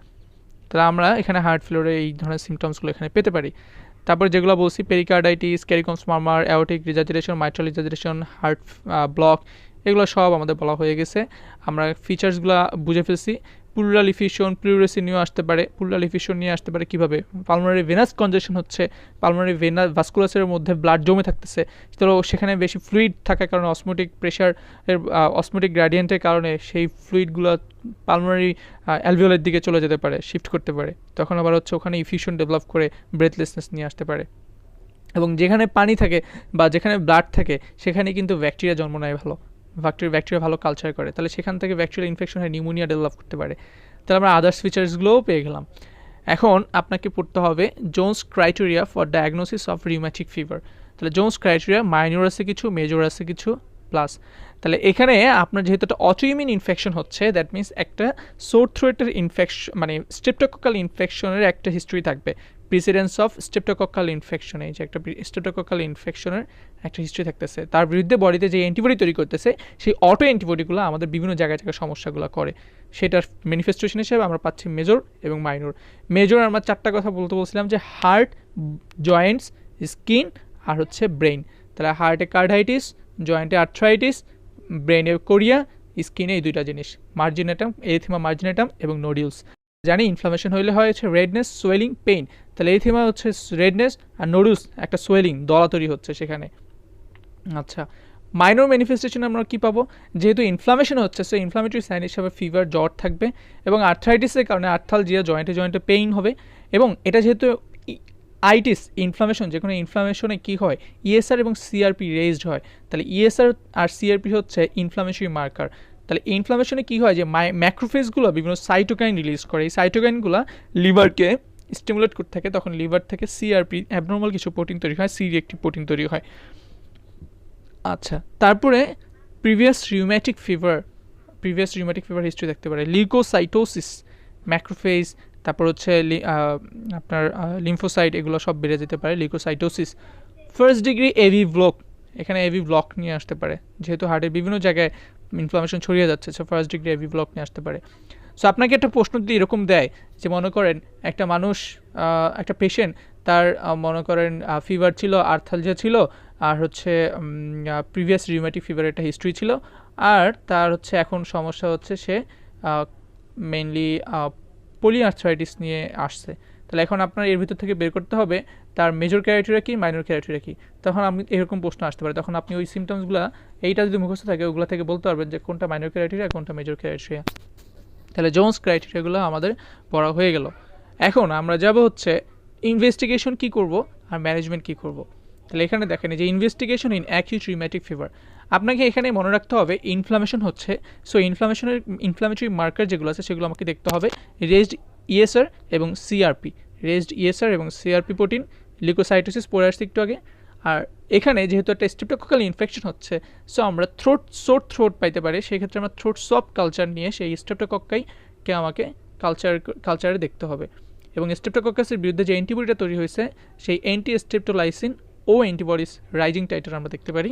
তাহলে আমরা এখানে হার্ট ফেলিওরে এই ধরনের সিমটমসগুলো এখানে পেতে পারি। তারপর যেগুলো বলছি, pericarditis, Carey Coombs murmur, aortic regurgitation, mitral regurgitation, heart block, এগুলো সব আমাদের বলা হয়ে গেছে। আমরা ফিচার্সগুলো বুঝে ফেলছি। প্লুরাল ইফিউশন, প্লুরেসি নিয়ে আসতে পারে, প্লুরাল ইফিউশন নিয়ে আসতে পারে কীভাবে, পালমোনারি ভেনাস কনজেশন হচ্ছে, পালমোনারি ভেনাস ভাস্কুলাসের মধ্যে ব্লাড জমে থাকতেছে, তো সেখানে বেশি ফ্লুইড থাকার কারণে অসমোটিক প্রেশার এর অসমোটিক গ্রেডিয়েন্টের কারণে সেই ফ্লুইডগুলো পালমোনারি অ্যালভিওলের দিকে চলে যেতে পারে, শিফট করতে পারে, তখন আবার হচ্ছে ওখানে ইফিউশন ডেভেলপ করে ব্রেথলেসনেস নিয়ে আসতে পারে। এবং যেখানে পানি থাকে বা যেখানে ব্লাড থাকে সেখানে কিন্তু ব্যাকটেরিয়া জন্ম নেয় ভালো, ব্যাকটেরিয়া ভালো কালচার করে, তাহলে সেখান থেকে ব্যাকটেরিয়াল ইনফেকশন হয়, নিউমোনিয়া ডেভেলপ করতে পারে। তাহলে আমরা আদার্স ফিচার্সগুলোও পেয়ে গেলাম। এখন আপনাকে পড়তে হবে Jones criteria for diagnosis of rheumatic fever. তাহলে জোন্স ক্রাইটেরিয়া মাইনর আছে কিছু, মেজর আছে কিছু, প্লাস তাহলে এখানে আপনার যেহেতু একটা অটোইমিউন ইনফেকশন হচ্ছে, দ্যাট মিনস একটা সোর থ্রোটের ইনফেকশন, মানে স্ট্রেপ্টোকক্কাল ইনফেকশনের একটা হিস্ট্রি থাকবে, প্রিসিডেন্স অফ স্ট্রেপ্টোকক্কাল ইনফেকশন, এই যে একটা স্ট্রেপ্টোকক্কাল ইনফেকশনের একটা হিস্ট্রি থাকতেছে, তার বিরুদ্ধে বডিতে যে অ্যান্টিবডি তৈরি করতেছে সেই অটো অ্যান্টিবডিগুলো আমাদের বিভিন্ন জায়গায় জায়গায় সমস্যাগুলো করে, সেটার ম্যানিফেস্টেশন হিসেবে আমরা পাচ্ছি মেজর এবং মাইনর। মেজর আমরা চারটা কথা বলছিলাম, যে হার্ট, জয়েন্টস, স্কিন আর হচ্ছে ব্রেইন। তাহলে হার্টে কার্ডাইটিস, জয়েন্টে আর্থ্রাইটিস, ব্রেইনে কোরিয়া, স্কিনে এই দুইটা জিনিস, মার্জিনেটাম, এরিথিমা মার্জিনেটাম এবং নোডিউলস। জানি ইনফ্লামেশন হইলে হয় হচ্ছে রেডনেস, সোয়েলিং, পেইন, তাহলে এরিথিমা হচ্ছে রেডনেস আর নোডিউলস একটা সোয়েলিং, দলা তৈরি হচ্ছে সেখানে। আচ্ছা, মাইনর ম্যানিফেস্টেশন আমরা কী পাবো, যেহেতু ইনফ্লামেশন হচ্ছে সো ইনফ্লামেটরি সাইন হিসাবে ফিভার, জ্বর থাকবে, এবং আর্থ্রাইটিসের কারণে আর্থালজিয়া, জয়েন্টে জয়েন্টে পেইন হবে, এবং এটা যেহেতু আইটিস ইনফ্লামেশন, যে কোনো ইনফ্লামেশনে কী হয়, ইএসআর এবং সিআরপি রেজড হয়, তাহলে ইএসআর আর সিআরপি হচ্ছে ইনফ্লামেশনারি মার্কার। তাহলে ইনফ্লামেশনে কী হয়, যে ম্যাক্রোফেজগুলো বিভিন্ন সাইটোকাইন রিলিজ করে, এই সাইটোকাইনগুলো লিভারকে স্টিমুলেট করতে থাকে, তখন লিভার থেকে সিআরপি অ্যাবনর্মাল কিছু প্রোটিন তৈরি হয়, সি রিঅ্যাক্টিভ প্রোটিন তৈরি হয়। আচ্ছা, তারপরে previous rheumatic fever previous rheumatic fever history দেখতে পারে। লিউকোসাইটোসিস, ম্যাক্রোফেজ, তারপর হচ্ছে আপনার লিম্ফোসাইট, এগুলো সব বেড়ে যেতে পারে, leukocytosis. First degree AV block, এখানে এভি ব্লক নিয়ে আসতে পারে, যেহেতু হার্টের বিভিন্ন জায়গায় ইনফ্লামেশন ছড়িয়ে যাচ্ছে, so first degree AV block নিয়ে আসতে পারে। সো আপনাকে একটা প্রশ্ন যদি এরকম দেয় যে মনে করেন একটা মানুষ, একটা পেশেন্ট, তার মনে করেন ফিভার ছিল, আর্থালজিয়া ছিল, আর হচ্ছে প্রিভিয়াস রিউমেটিক ফিভারের একটা হিস্ট্রি ছিল, আর তার হচ্ছে এখন সমস্যা হচ্ছে সে মেইনলি পলিআর্থ্রাইটিস নিয়ে আসছে। তাহলে এখন আপনার এর ভিতর থেকে বের করতে হবে তার মেজর ক্রাইটেরিয়া কি, মাইনর ক্রাইটেরিয়া কি। তখন আপনি এরকম প্রশ্ন আসতে পারে, তখন আপনি ওই সিমটমসগুলো, এইটা যদি মুখস্থ থাকে, ওগুলো থেকে বলতে পারবেন যে কোনটা মাইনর ক্রাইটেরিয়া, কোনটা মেজর ক্রাইটেরিয়া। তাহলে জোন্স ক্রাইটেরিয়াগুলো আমাদের পড়া হয়ে গেল। এখন আমরা যাব হচ্ছে ইনভেস্টিগেশন কি করব আর ম্যানেজমেন্ট কি করব। তাহলে এখানে দেখেন যে investigation in acute rheumatic fever, আপনাকে এখানে মনে রাখতে হবে ইনফ্লামেশন হচ্ছে, সো ইনফ্লামেটরি মার্কার যেগুলো আছে সেগুলো আমাকে দেখতে হবে, রেজড ইএসআর এবং সিআরপি, রেজড ইএসআর এবং সিআরপি প্রোটিন, লিউকোসাইটোসিস পড়ে আসছে একটু আগে। আর এখানে যেহেতু একটা স্ট্রেপ্টোকক্কাল ইনফেকশন হচ্ছে, সো আমরা থ্রোট পাইতে পারি, সেই ক্ষেত্রে আমরা থ্রোট সফট কালচার নিয়ে সেই স্ট্রেপ্টোকক্কাইকে আমাকে কালচারে দেখতে হবে। এবং স্ট্রেপ্টোকক্কাসের বিরুদ্ধে যে অ্যান্টিবডিটা তৈরি হয়েছে, সেই অ্যান্টি স্ট্রেপ্টোলাইসিন ও অ্যান্টিবডিস রাইজিং টাইটার আমরা দেখতে পারি।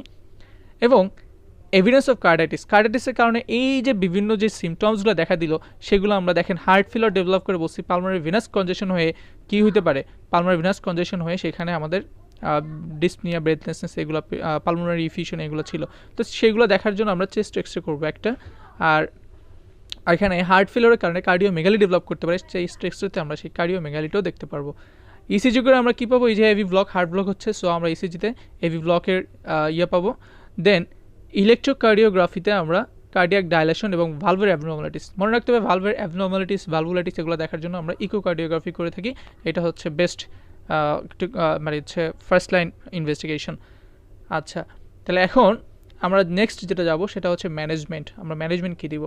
এবং এভিডেন্স অফ কার্ডাইটিসের কারণে এই যে বিভিন্ন যে সিমটমসগুলো দেখা দিল, সেগুলো আমরা দেখেন হার্ট ফেলার ডেভেলপ করে বসছি, পালমারি ভেনাস কনজেশন হয়ে কী হতে পারে, পালমারি ভেনাস কনজেশন হয়ে সেখানে আমাদের ডিসনিয়া, ব্রেথলেসনেস, এগুলো পালমোনারি ইফিউশন এগুলো ছিল। তো সেগুলো দেখার জন্য আমরা চেস্ট এক্সরে করবো একটা। আর এখানে হার্ট ফেলিওরের কারণে কার্ডিওমেগালি ডেভেলপ করতে পারে, সেই এক্সরেতে আমরা সেই কার্ডিওমেগালিটাও দেখতে পারবো। ইসিজি করে আমরা কী পাবো, এই যে এভি ব্লক, হার্ট ব্লক হচ্ছে, সো আমরা ইসিজিতে এভি ব্লকের পাবো। দেন ইলেকট্রোকার্ডিওগ্রাফিতে আমরা কার্ডিয়াক ডাইলেশন এবং ভালভের অ্যাবনর্মালিটিস, মনে রাখতে হবে ভালভের অ্যাবনর্মালিটিস, ভালভুলাইটিস, এগুলো দেখার জন্য আমরা ইকোকার্ডিওগ্রাফি করে থাকি। এটা হচ্ছে বেস্ট মানে হচ্ছে ফার্স্ট লাইন ইনভেস্টিগেশন। আচ্ছা, তাহলে এখন আমরা নেক্সট যেটা যাব সেটা হচ্ছে ম্যানেজমেন্ট। আমরা ম্যানেজমেন্ট কী দিব,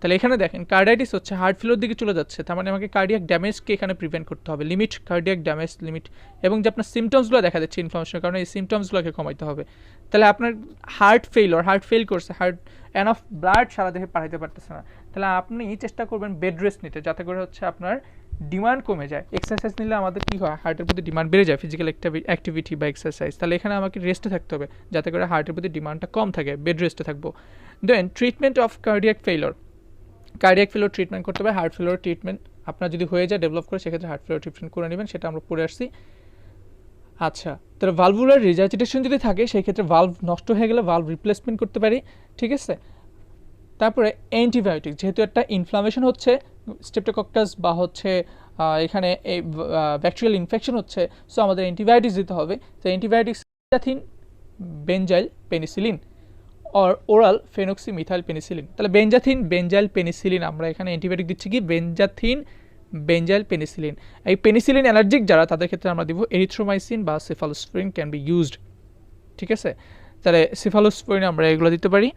তাহলে এখানে দেখেন কার্ডাইটিস হচ্ছে হার্ট ফেলোর দিকে চলে যাচ্ছে, তার মানে আমাকে কার্ডিয়াক ড্যামেজকে এখানে প্রিভেন্ট করতে হবে, লিমিট কার্ডিয়াক ড্যামেজ লিমিট, এবং যে আপনার সিমটমসগুলো দেখা যাচ্ছে ইনফ্লামেশনের কারণে, এই সিমটমসগুলোকে কমাইতে হবে। তাহলে আপনার হার্ট ফেল করছে, হার্ট এনাফ ব্লাড সারা দেহে পাঠাইতে পারতেছে না, তাহলে আপনি চেষ্টা করবেন বেড রেস্ট নিতে, যাতে করে হচ্ছে আপনার ডিমান্ড কমে যায়। এক্সারসাইজ নিলে আমাদের কী হয়, হার্টের প্রতি ডিমান্ড বেড়ে যায়, ফিজিক্যাল অ্যাক্টিভিটি বা এক্সারসাইজ। তাহলে এখানে আমাকে রেস্টে থাকতে হবে, যাতে করে হার্টের প্রতি ডিমান্ডটা কম থাকে, বেড রেস্টে থাকবো। Then treatment of cardiac failure treatment করতে হবে। হার্ট ফেলোর ট্রিটমেন্ট আপনার যদি হয়ে যায় ডেভেলপ করে, সেক্ষেত্রে হার্ট ফেলোর ট্রিটমেন্ট করে নেবেন, সেটা আমরা পড়ে আসছি। আচ্ছা, তাহলে ভালভুলার রিজার্জিটেশন যদি থাকে, সেই ক্ষেত্রে ভালভ নষ্ট হয়ে গেলে ভালভ রিপ্লেসমেন্ট করতে পারি, ঠিক আছে। তারপরে অ্যান্টিবায়োটিক, যেহেতু একটা ইনফ্লামেশন হচ্ছে, স্ট্রেপ্টোকক্কাস বা হচ্ছে এখানে এই ব্যাকটেরিয়াল ইনফেকশন হচ্ছে, সো আমাদের অ্যান্টিবায়োটিক্স দিতে হবে। তো antibiotics benzathine, benzyl penicillin or oral phenoxymethyl penicillin. তাহলে বেনজাইল পেনিসিলিন, আমরা এখানে অ্যান্টিবায়োটিক দিচ্ছি কি, বেনজাইল পেনিসিলিন। এই পেনিসিলিন অ্যালার্জিক যারা, তাদের ক্ষেত্রে আমরা দিব এরিথ্রোমাইসিন বা সেফালোস্পিরিন ক্যান বি ইউজড, ঠিক আছে। তাহলে সেফালোস্পিরিন আমরা এগুলো দিতে পারি।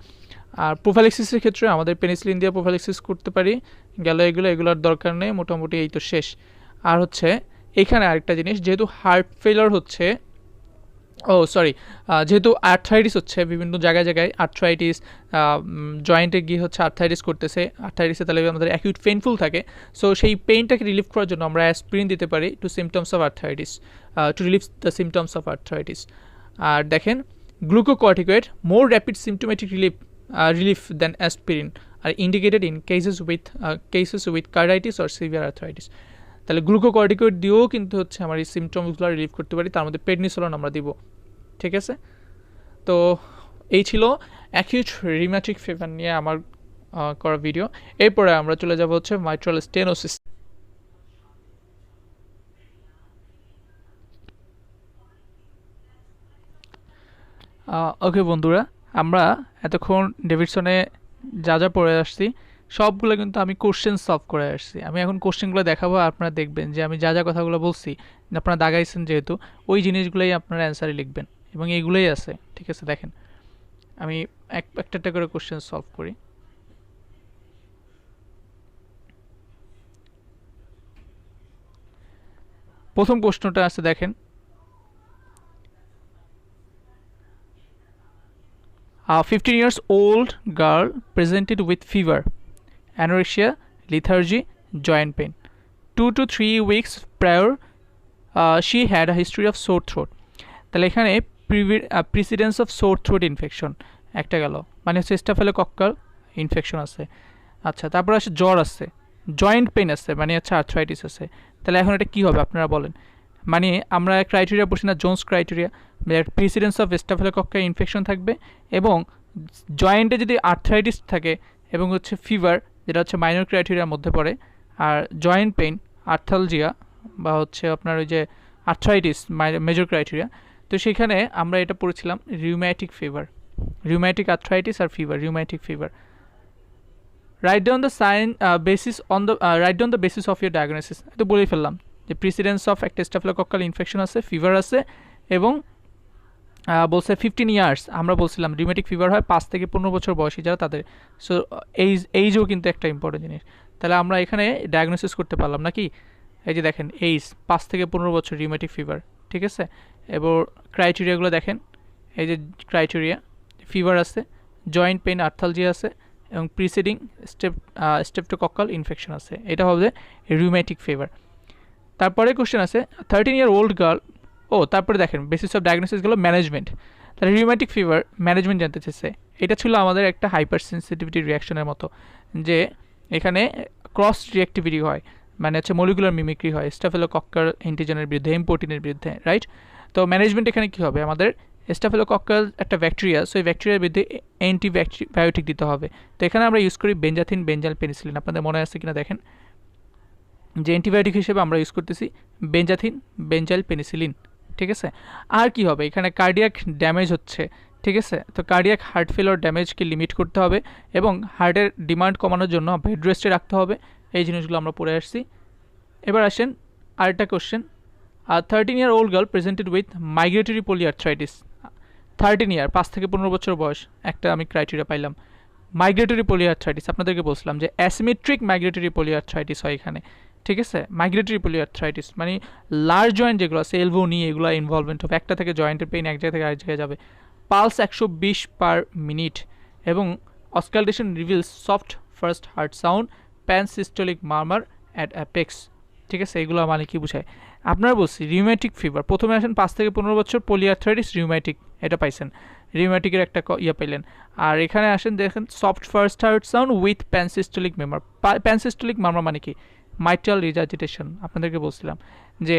আর প্রোফাইলাক্সিসের ক্ষেত্রে আমাদের পেনিসিলিন দিয়ে প্রোফাইলাক্সিস করতে পারি, গেল এগুলোর দরকার নেই, মোটামুটি এই তো শেষ। আর হচ্ছে এখানে আরেকটা জিনিস, যেহেতু হার্ট ফেলার হচ্ছে, যেহেতু আর্থ্রাইটিস হচ্ছে বিভিন্ন জায়গায় আর্থ্রাইটিস, জয়েন্টে গিয়ে হচ্ছে আর্থ্রাইটিস করতেছে, আর্থ্রাইটিসে তাহলে আমাদের অ্যাকিউট পেইনফুল থাকে, সো সেই পেইনটাকে রিলিভ করার জন্য আমরা অ্যাসপিরিন দিতে পারি to symptoms of arthritis, to relieve the symptoms of arthritis. আর দেখেন glucocorticoid more rapid symptomatic relief than aspirin are indicated in cases with carditis or severe arthritis. তাহলে গ্লুকোকর্টিকয়েড দিয়েও কিন্তু হচ্ছে আমার এই সিমটমসগুলো রিলিভ করতে পারি, তার মধ্যে প্রেডনিসোলন আমরা দিব, ঠিক আছে। তো এই ছিল অ্যাকিউট রিউমেটিক ফিভার নিয়ে আমার করা ভিডিও। এরপরে আমরা চলে যাব হচ্ছে মাইট্রাল স্টেনোসিস। ওকে বন্ধুরা, আমরা এতক্ষণ ডেভিডসনে যা যা পড়ে আসছি, সবগুলো কিন্তু আমি কোশ্চেন সলভ করে আসছি। আমি এখন কোশ্চেনগুলো দেখাবো, আপনারা দেখবেন যে আমি যা যা কথাগুলো বলছি, আপনারা দাগাইছেন যেহেতু, ওই জিনিসগুলোই আপনারা অ্যান্সারে লিখবেন, এবং এইগুলোই আছে, ঠিক আছে। দেখেন আমি একটা করে কোশ্চেন সলভ করি। প্রথম প্রশ্নটা আছে, দেখেন 15 years old girl presented with fever, anorexia, lethargy, joint pain. 2 to 3 weeks prior, she had a history of sore throat. তাহলে এখানে precedence of Soar throat infection একটা গেল, মানে হচ্ছে স্টাফিলোকক্কাল ইনফেকশন আছে। আচ্ছা, তারপর আসে জ্বর আছে, জয়েন্ট পেন আছে, মানে হচ্ছে আর্থ্রাইটিস আছে। তাহলে এখন এটা কী হবে আপনারা বলেন? মানে আমরা ক্রাইটেরিয়া বসি না, Jones criteria, precedence of staphylococcal infection থাকবে এবং জয়েন্টে যদি আর্থ্রাইটিস থাকে এবং হচ্ছে ফিভার, যেটা হচ্ছে মাইনর ক্রাইটেরিয়ার মধ্যে পড়ে, আর জয়েন্ট পেইন, আর্থালজিয়া বা হচ্ছে আপনার ওই যে আর্থ্রাইটিস মেজর ক্রাইটেরিয়া। তো সেখানে আমরা এটা পড়েছিলাম রিউম্যাটিক ফিভার, রিউম্যাটিক আর্থ্রাইটিস আর fever, rheumatic fever. Write down the sign basis on the write down the basis of your diagnosis. তো বলেই ফেললাম যে প্রিসিডেন্স অফ একটা স্টাফিলোকক্কাল ইনফেকশন আছে, ফিভার আছে এবং বলছে 15 ইয়ার্স। আমরা বলছিলাম রিউম্যাটিক ফিভার হয় 5 থেকে 15 বছর বয়সী যারা, তাদের। সো এইজও কিন্তু একটা ইম্পর্টেন্ট জিনিস। তাহলে আমরা এখানে ডায়াগনোসিস করতে পারলাম নাকি? এই যে দেখেন এইজ 5 থেকে 15 বছর রিউম্যাটিক ফিভার, ঠিক আছে। এবার ক্রাইটেরিয়াগুলো দেখেন, এই যে ক্রাইটেরিয়া, ফিভার আছে, জয়েন্ট পেইন আর্থালজিয়া আছে এবং প্রিসিডিং স্টেপটোকক্কাল ইনফেকশন আছে, এটা হবে রিউম্যাটিক ফিভার। তারপরে কোশ্চেন আছে 13 ইয়ার ওল্ড গার্ল। তারপরে দেখেন বেসিস অফ ডায়াগনোসিসগুলো ম্যানেজমেন্ট। তাহলে রিউম্যাটিক ফিভার ম্যানেজমেন্ট জানতে চাইছে। এটা ছিল আমাদের একটা হাইপার সেন্সিটিভিটি রিয়াকশনের মতো, যে এখানে ক্রস রিঅ্যাক্টিভিটি হয়, মানে হচ্ছে মলিকুলার মিমিক্রি হয় স্টাফিলোকক্কাল অ্যান্টিজেনের বিরুদ্ধে, এমপোটিনের বিরুদ্ধে, রাইট। তো ম্যানেজমেন্ট এখানে কী হবে? আমাদের স্টাফিলোকক্কাল একটা ব্যাকটেরিয়া, সো এই ব্যাকটেরিয়ার বিরুদ্ধে অ্যান্টিবায়োটিক দিতে হবে। তো এখানে আমরা ইউজ করি বেঞ্জাথিন, বেঞ্জাল পেনিসিলিন। আপনাদের মনে আছে কিনা দেখেন, যে অ্যান্টিবায়োটিক হিসেবে আমরা ইউজ করতেছি বেঞ্জাথিন, বেঞ্জাইল পেনিসিলিন, ঠিক আছে। আর কি হবে? এখানে কার্ডিয়াক ড্যামেজ হচ্ছে, ঠিক আছে। তো কার্ডিয়াক হার্ট ফেলার ড্যামেজকে লিমিট করতে হবে এবং হার্টের ডিমান্ড কমানোর জন্য বেড রেস্টে রাখতে হবে। এই জিনিসগুলো আমরা পড়ে আসছি। এবার আসেন আরেকটা question. 13 year old girl presented with migratory polyarthritis. 13 ইয়ার, 5 থেকে 15 বছর বয়স, একটা আমি ক্রাইটেরিয়া পাইলাম। মাইগ্রেটরি পলিআর্থ্রাইটিস, আপনাদেরকে বলছিলাম যে অ্যাসিমেট্রিক মাইগ্রেটরি পলিআর্থ্রাইটিস হয় এখানে, ঠিক আছে। মাইগ্রেটরি পলিআর্থ্রাইটিস মানে লার্জ জয়েন্ট যেগুলো আছে, এলবো নি, এগুলো ইনভলভমেন্ট হবে, একটা থেকে জয়েন্টের পেইন এক জায়গা থেকে আরেক জায়গায় যাবে। পালস 120 পার মিনিট এবং auscultation reveals soft first heart sound, pansystolic murmur at apex, ঠিক আছে। এগুলো মানে কি বোঝায়? আপনারা বলছি রিউম্যাটিক ফিভার, প্রথমে আসেন 5 থেকে 15 বছর, পলিআর্থ্রাইটিস, রিউম্যাটিক, এটা পাইছেন, রিউম্যাটিকের একটা পাইলেন। আর এখানে আসেন দেখেন soft first heart sound with pansystolic murmur. Pansystolic murmur মানে কি? Mitral regurgitation. আপনাদেরকে বলছিলাম যে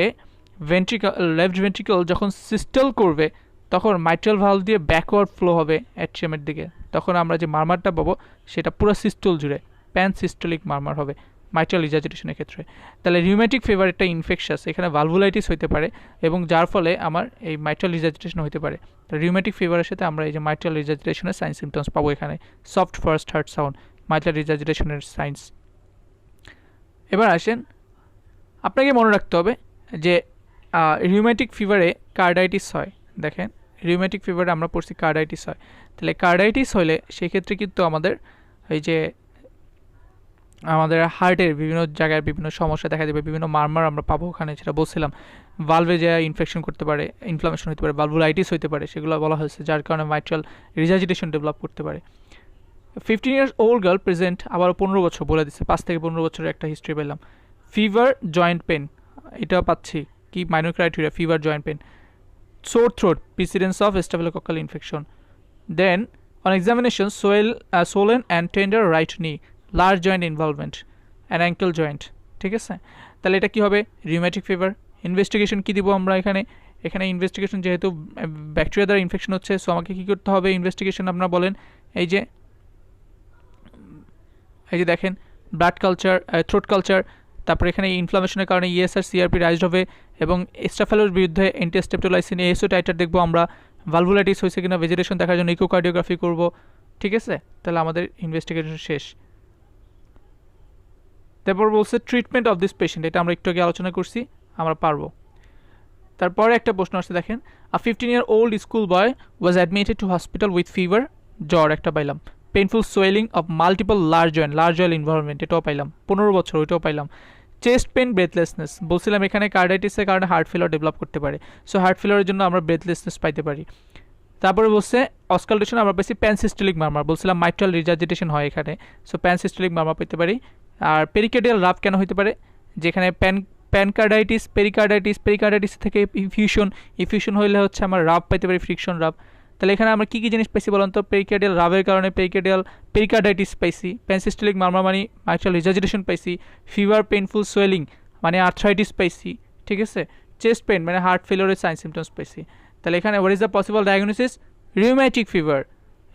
লেফট ভেন্ট্রিকল যখন সিস্টল করবে তখন মাইট্রাল ভালভ দিয়ে ব্যাকওয়ার্ড ফ্লো হবে অ্যাট্রিয়ামের দিকে, তখন আমরা যে মার্মারটা পাবো সেটা পুরো সিস্টল জুড়ে প্যানসিস্টোলিক মার্মার হবে মাইট্রাল রিজার্জিটেশনের ক্ষেত্রে। তাহলে রিউম্যাটিক ফিভার একটা ইনফেকশাস, এখানে ভালভুলাইটিস হতে পারে এবং যার ফলে আমার এই মাইট্রাল রিজার্জিটেশন হতে পারে। তো রিউম্যাটিক ফিভারের সাথে আমরা এই যে মাইট্রাল রিজার্জিটেশনের সাইন সিমটমস পাবো এখানে, soft first heart sound, mitral রিজার্জিটেশনের সাইন্স। এবার আসেন, আপনাকে মনে রাখতে হবে যে রিউম্যাটিক ফিভারে কার্ডাইটিস হয়। দেখেন রিউম্যাটিক ফিভারে আমরা পড়ছি কার্ডাইটিস হয়। তাহলে কার্ডাইটিস হলে সেক্ষেত্রে কিন্তু আমাদের এই যে আমাদের হার্টের বিভিন্ন জায়গায় বিভিন্ন সমস্যা দেখা দেবে, বিভিন্ন মারমার আমরা পাবো ওখানে, যেটা বলছিলাম ভালভে যে ইনফেকশন করতে পারে, ইনফ্লামেশন হতে পারে, ভালভুলাইটিস হতে পারে, সেগুলো বলা হয়েছে, যার কারণে মাইট্রাল রিজার্জিটেশন ডেভেলপ করতে পারে। 15 ইয়ার্স ওল্ড গার্ল প্রেজেন্ট, আবার 15 বছর বলে দিচ্ছে, 5 থেকে 15 বছরের একটা হিস্ট্রি পেলাম। ফিভার, জয়েন্ট পেন, এটা পাচ্ছি কি minor criteria, fever, joint pain. Sore throat, precedence of staphylococcal infection. Then on examination swollen and tender right knee, large joint involvement and ankle joint, ঠিক আছে। তাহলে এটা কি হবে? Rheumatic fever. ইনভেস্টিগেশন কি দিব আমরা এখানে? এখানে ইনভেস্টিগেশন যেহেতু ব্যাকটেরিয়া দ্বারা ইনফেকশন হচ্ছে, সো আমাকে কী করতে হবে ইনভেস্টিগেশন? আপনারা বলেন এই যে দেখেন ব্লাড কালচার, থ্রোট কালচার, তারপরে এখানে ইনফ্লামেশনের কারণে ইএসআর সিআরপি রাইজড হবে এবং স্টাফেলোর বিরুদ্ধে অ্যান্টিস্টেপটোলাইসিন এএসও টাইটার দেখবো আমরা, ভালভুলাইটিস হয়েছে কিনা ভেজিটেশন দেখার জন্য ইকোকার্ডিওগ্রাফি করব, ঠিক আছে। তাহলে আমাদের ইনভেস্টিগেশন শেষ। তারপর বলছে ট্রিটমেন্ট অফ দিস পেশেন্ট, এটা আমরা একটু আগে আলোচনা করছি, আমরা পারবো। তারপরে একটা প্রশ্ন আসছে দেখেন, আ 15 year old school boy was admitted to hospital with fever, জ্বর একটা পাইলাম, painful swelling of multiple large joint involvement, এটাও পাইলাম। 15 বছর, ওইটাও পাইলাম। চেস্ট পেন, ব্রেথলেসনেস, বলছিলাম এখানে কার্ডাইটিসের কারণে হার্ট ফেলার ডেভেলপ করতে পারে, সো হার্ট ফেলারের জন্য আমরা ব্রেথলেসনেস পাইতে পারি। তারপরে বলছে অসকালটেশন আমরা পেয়েছি প্যানসিস্টেলিক মারমার, বলছিলাম মাইট্রাল রিজার্জিটেশন হয় এখানে, সো প্যানসিস্টেলিক মারমার পেতে পারি। আর পেরিকার্ডিয়াল রাফ কেন হতে পারে, যেখানে প্যানকার্ডাইটিস পেরিকার্ডাইটিস থেকে ইফিউশন হইলে হচ্ছে আমার রাফ পেতে পারি, ফ্রিকশন রাফ। তাহলে এখানে আমরা কী কী জিনিস পাইছি বলুন তো, পেরিকার্ডিয়াল রাভের কারণে পেরিকার্ডাইটিস পাইছি, প্যানসিস্টেলিক মারমার মানে মাইট্রাল রিজার্জিটেশন পাইছি, ফিভার পেইনফুল সোয়েলিং মানে আর্থ্রাইটিস পাইছি, ঠিক আছে, চেস্ট পেন মানে হার্ট ফেলিওরের সাইন সিমটমস পাইছি। তাহলে এখানে what is the possible diagnosis, rheumatic fever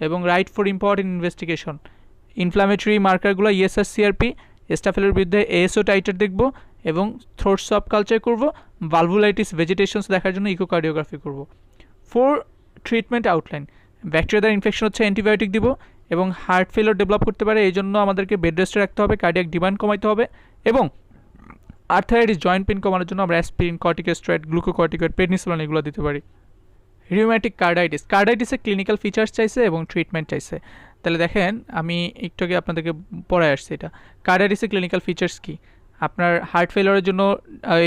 এবং write for important investigation. Inflammatory মার্কারগুলো ইএসআর সিআরপি, স্টাফেলের বিরুদ্ধে এএসও টাইটার দেখব এবং থ্রোট সব কালচার করব, ভালভুলাইটিস ভেজিটেশনস দেখার জন্য ইকোকার্ডিওগ্রাফি করব। 4 ট্রিটমেন্ট আউটলাইন, ব্যাকটেরিয়া দ্বারা ইনফেকশন হচ্ছে অ্যান্টিবায়োটিক দিব এবং হার্ট ফেলিওর ডেভেলপ করতে পারে, এই জন্য আমাদেরকে বেড রেস্টে রাখতে হবে, কার্ডিয়াক ডিমান্ড কমাইতে হবে, এবং আর্থারাইটিস জয়েন্ট পেন কমানোর জন্য আমরা অ্যাসপিরিন, কর্টিকোস্টেরয়েড, গ্লুকোকর্টিকয়েড, প্রেডনিসোলন এগুলো দিতে পারি। রিউম্যাটিক কার্ডাইটিসের ক্লিনিক্যাল ফিচার্স চাইছে এবং ট্রিটমেন্ট চাইছে। তাহলে দেখেন আমি একটু আগে আপনাদেরকে পড়ায় আসছি, এটা কার্ডাইটিসের ক্লিনিক্যাল ফিচার্স কি, আপনার হার্ট ফেলিওরের জন্য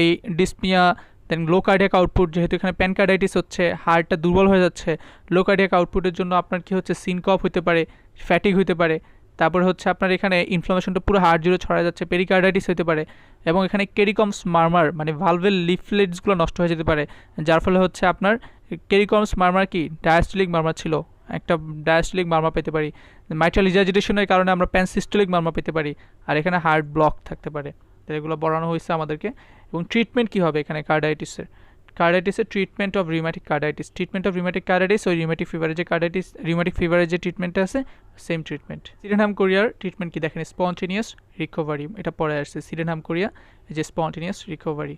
এই ডিসপিয়া, দেন লো কার্ডিয়াক আউটপুট, যেহেতু এখানে প্যানকার্ডাইটিস হচ্ছে, হার্টটা দুর্বল হয়ে যাচ্ছে, লো কার্ডিয়াক আউটপুটের জন্য আপনার কি হচ্ছে, সিনকপ হতে পারে, ফ্যাটিক হতে পারে, তারপরে হচ্ছে আপনার এখানে ইনফ্লামেশনটা পুরো হার্ট জুড়ে ছড়া যাচ্ছে, পেরিকার্ডাইটিস হতে পারে, এবং এখানে কেরিকমস মারমার মানে ভালভের লিফলেটসগুলো নষ্ট হয়ে যেতে পারে, যার ফলে হচ্ছে আপনার কেরিকমস মারমার কি ডায়াস্টলিক মারমার ছিল, একটা ডায়াস্টলিক মারমার পেতে পারি, মাইট্রাল রিজার্জিটেশনের কারণে আমরা প্যানসিস্টোলিক মারমার পেতে পারি, আর এখানে হার্ট ব্লক থাকতে পারে। তো এগুলো বলানো হয়েছে আমাদেরকে। এবং ট্রিটমেন্ট কী হবে এখানে কার্ডাইটিসের ট্রিটমেন্ট অফ রিউম্যাটিক কার্ডাইটিস, ওই রিউম্যাটিক ফিভারের যে ট্রিটমেন্টটা আছে সেম ট্রিটমেন্ট। সিডেনহাম কোরিয়ার ট্রিটমেন্ট কি দেখেন, স্পন্টেনিয়াস রিকভারি, এটা পরে আসছে সিডেনহাম কোরিয়া, যে স্পন্টেনিয়াস রিকভারি।